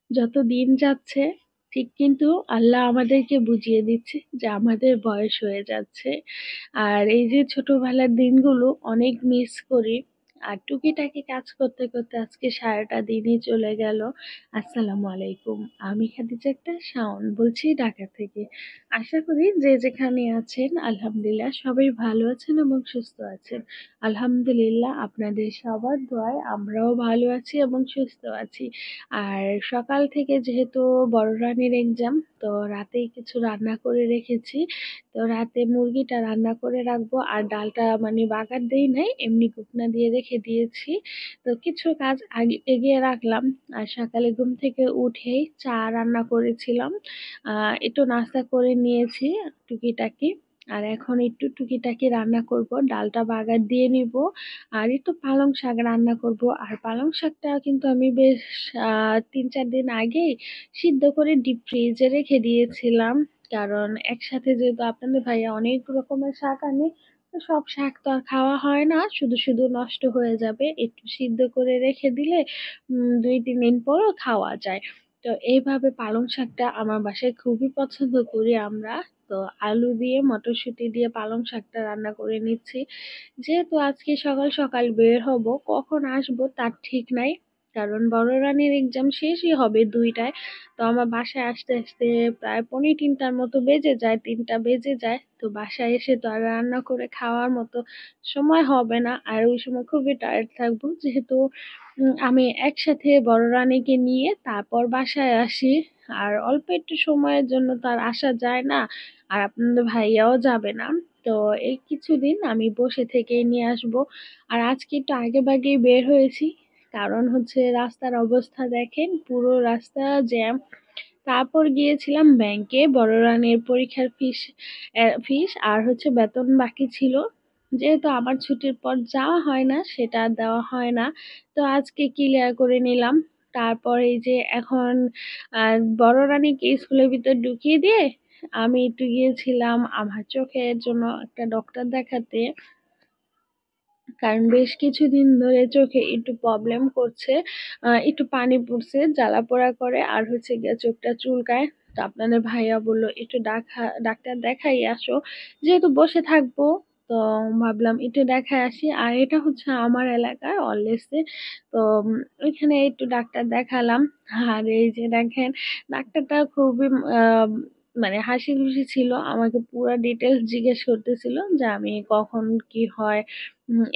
যত দিন যাচ্ছে ঠিক কিন্তু আল্লাহ আমাদেরকে বুঝিয়ে দিচ্ছে যে আমাদের বয়স হয়ে যাচ্ছে। আর এই যে ছোটবেলার দিনগুলো অনেক মিস করি। আর টুকিটাকি কাজ করতে করতে আজকে সারাটা দিনই চলে গেল। আসসালামু আলাইকুম। আমি খাদিজা আক্তার শাওন বলছি ঢাকা থেকে। আশা করি যে যেখানে আছেন আলহামদুলিল্লাহ সবাই ভালো আছেন এবং সুস্থ আছেন। আলহামদুলিল্লাহ আপনাদের সবার দোয়ায় আমরাও ভালো আছি এবং সুস্থ আছি। আর সকাল থেকে যেহেতু বড় রানীর এক্সাম, তো রাতেই কিছু রান্না করে রেখেছি। তো রাতে মুরগিটা রান্না করে রাখবো আর ডালটা মানে বাগার দেই নাই, এমনি শুকনা দিয়ে রেখে দিয়েছি। তো কিছু কাজ আগে এগিয়ে রাখলাম। আর সকালে ঘুম থেকে উঠেই চা রান্না করেছিলাম, একটু নাস্তা করে নিয়েছি টুকিটাকি। আর এখন একটু টুকিটাকি রান্না করব, ডালটা বাগার দিয়ে নিব আর একটু পালং শাক রান্না করব। আর পালং শাকটা কিন্তু আমি বেশ ৩-৪ দিন আগেই সিদ্ধ করে ডিপ ফ্রিজে রেখে দিয়েছিলাম। কারণ একসাথে যেহেতু আপনাদের ভাইয়া অনেক রকমের শাক আনে, তো সব শাক তো আর খাওয়া হয় না, শুধু শুধু নষ্ট হয়ে যাবে। একটু সিদ্ধ করে রেখে দিলে ২-৩ দিন পরও খাওয়া যায়। তো এইভাবে পালং শাকটা আমার বাসায় খুবই পছন্দ করি আমরা। তো আলু দিয়ে মটরশুঁটি দিয়ে পালং শাকটা রান্না করে নিচ্ছি। যেহেতু আজকে সকাল সকাল বের হব, কখন আসবো তার ঠিক নাই। কারণ বড় রানীর এক্সাম শেষই হবে ২টায়। তো আমার বাসায় আসতে আসতে প্রায় পৌনে ৩টার মতো বেজে যায়, ৩টা বেজে যায়। তো বাসায় এসে তো আর রান্না করে খাওয়ার মতো সময় হবে না, আর ওই সময় খুবই টায়ার্ড থাকবো। যেহেতু আমি একসাথে বড় রানীকে নিয়ে তারপর বাসায় আসি, আর অল্প একটু সময়ের জন্য তো আর আসা যায় না, আর আপনাদের ভাইয়াও যাবে না। তো এই কিছুদিন আমি বসে থেকেই নিয়ে আসবো। আর আজকে একটু আগে ভাগেই বের হয়েছি, কারণ হচ্ছে রাস্তার অবস্থা দেখেন, পুরো রাস্তা জ্যাম। তারপর গিয়েছিলাম ব্যাংকে, বড় রানীর পরীক্ষার ফিস আর হচ্ছে বেতন বাকি ছিল। যেহেতু আমার ছুটির পর যাওয়া হয় না, সেটা আর দেওয়া হয় না। তো আজকে ক্লিয়ার করে নিলাম। তারপর এই যে এখন বড় রানীকে স্কুলের ভিতর ঢুকিয়ে দিয়ে আমি একটু গিয়েছিলাম আমার চোখের জন্য একটা ডক্টর দেখাতে। কারণ বেশ কিছুদিন ধরে চোখে একটু প্রবলেম করছে, একটু পানি পড়ছে, জ্বালা পোড়া করে, আর হচ্ছে গিয়ে চোখটা চুলকায়। তো আপনাদের ভাইয়া বললো একটু ডাক্তার দেখাই আসো, যেহেতু বসে থাকবো তো ভাবলাম একটু দেখাই আসি। আর এটা হচ্ছে আমার এলাকায় অলরেসে। তো ওইখানে একটু ডাক্তার দেখালাম। আর এই যে দেখেন, ডাক্তারটা খুবই মানে হাসি খুশি ছিল, আমাকে পুরো ডিটেলস জিজ্ঞেস করতেছিল যে আমি কখন কি হয়,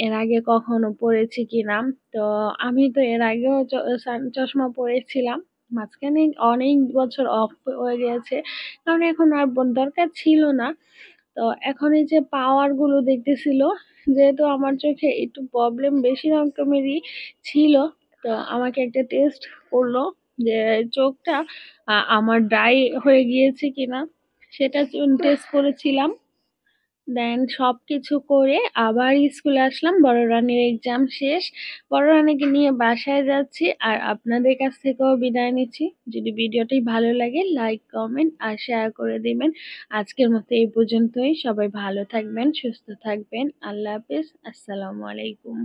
এর আগে কখনো পড়েছি কিনা। তো আমি তো এর আগেও চশমা পরেছিলাম, মাঝখানে অনেক বছর অফ হয়ে গেছে, কারণ এখন আর দরকার ছিল না। তো এখন এই যে পাওয়ার গুলো দেখতেছিল, যেহেতু আমার চোখে একটু প্রবলেম বেশি রকমেরই ছিল, তো আমাকে একটা টেস্ট করলো যে চোখটা আমার ড্রাই হয়ে গিয়েছে কিনা, সেটা টেস্ট করেছিলাম। দেন সবকিছু করে আবার স্কুলে আসলাম, বড় রানীর এক্সাম শেষ। বড় রানীকে নিয়ে বাসায় যাচ্ছি, আর আপনাদের কাছ থেকেও বিদায় নিচ্ছি। যদি ভিডিওটি ভালো লাগে লাইক কমেন্ট আর শেয়ার করে দিবেন। আজকের মতো এই পর্যন্তই। সবাই ভালো থাকবেন, সুস্থ থাকবেন। আল্লাহ হাফেজ। আসসালামু আলাইকুম।